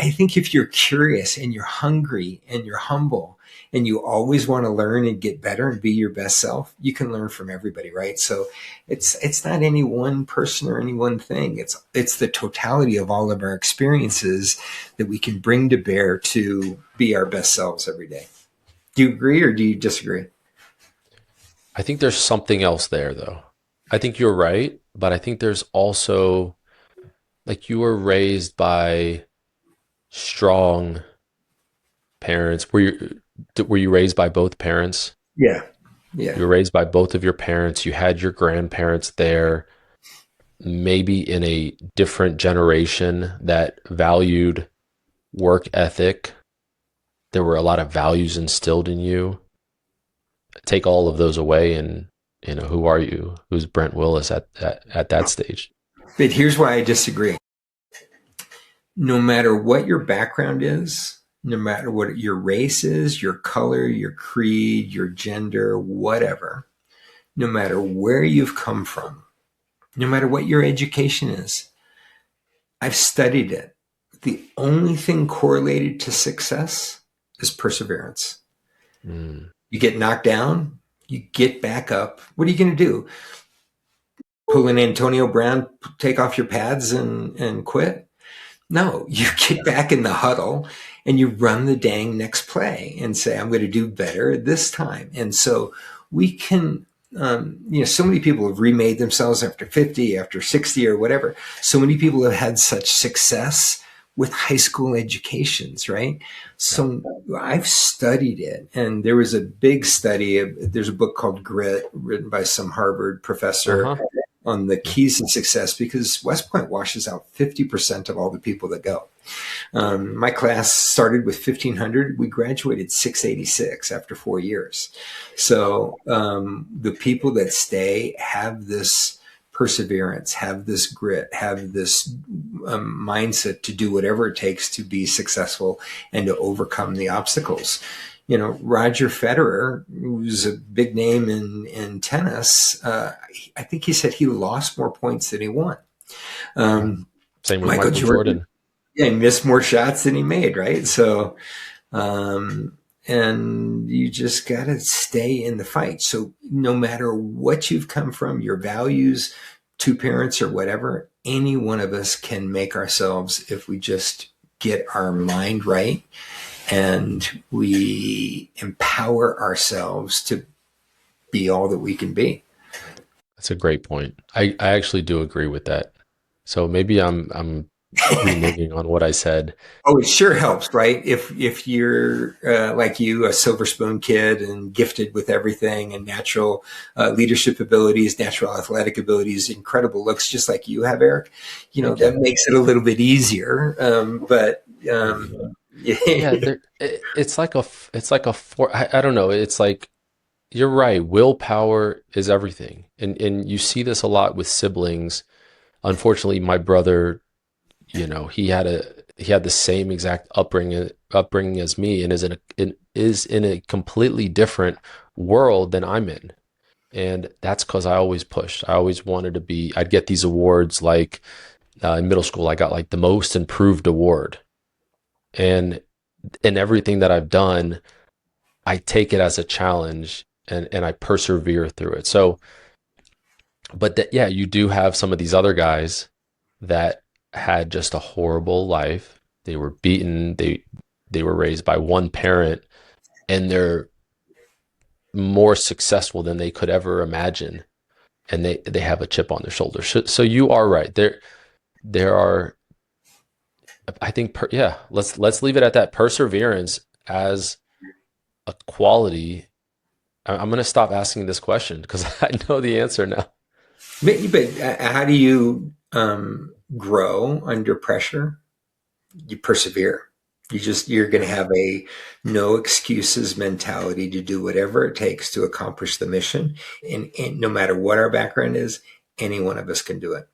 I think if you're curious and you're hungry and you're humble and you always want to learn and get better and be your best self, you can learn from everybody, right? So it's not any one person or any one thing. It's the totality of all of our experiences that we can bring to bear to be our best selves every day. Do you agree or do you disagree? I think there's something else there, though. I think you're right, but I think there's also, like, you were raised by strong parents. Were you raised by both parents? Yeah. Yeah. You were raised by both of your parents. You had your grandparents there, maybe in a different generation that valued work ethic. There were a lot of values instilled in you. Take all of those away, and who are you? Who's Brent Willis at that stage? But here's why I disagree. No matter what your background is, no matter what your race is, your color, your creed, your gender, whatever, no matter where you've come from, no matter what your education is, I've studied it. The only thing correlated to success is perseverance. Mm. You get knocked down, you get back up. What are you going to do? Pull an Antonio Brown, take off your pads and quit? No, you get back in the huddle and you run the dang next play and say, I'm going to do better this time. And so we can, so many people have remade themselves after 50, after 60 or whatever. So many people have had such success with high school educations, right? So I've studied it. And there was a big study. There's a book called Grit written by some Harvard professor on the keys to success, because West Point washes out 50% of all the people that go. My class started with 1,500. We graduated 686 after 4 years. So the people that stay have this perseverance, have this grit, have this mindset to do whatever it takes to be successful and to overcome the obstacles. Roger Federer, who's a big name in tennis, I think he said he lost more points than he won. Same with Michael Jordan. Yeah, he missed more shots than he made, right? So, and you just got to stay in the fight. So no matter what you've come from, your values, two parents or whatever, any one of us can make ourselves, if we just get our mind right and we empower ourselves to be all that we can be. That's a great point. I actually do agree with that. So maybe I'm reneging on what I said. Oh, it sure helps, right? If you're like you, a silver spoon kid and gifted with everything and natural leadership abilities, natural athletic abilities, incredible looks, just like you have, Eric, that makes it a little bit easier. It's like I don't know. It's like, you're right. Willpower is everything. And you see this a lot with siblings. Unfortunately, my brother, he had the same exact upbringing as me, and is in a completely different world than I'm in. And that's because I always pushed. I always wanted to be, I'd get these awards, like in middle school, I got like the most improved award. And in everything that I've done, I take it as a challenge, and I persevere through it. So, but you do have some of these other guys that had just a horrible life. They were beaten. They were raised by one parent, and they're more successful than they could ever imagine. And they have a chip on their shoulder. So you are right. There are, I think, let's leave it at that. Perseverance as a quality. I'm going to stop asking this question because I know the answer now. But how do you grow under pressure? You persevere. You're going to have a no excuses mentality to do whatever it takes to accomplish the mission. And no matter what our background is, any one of us can do it.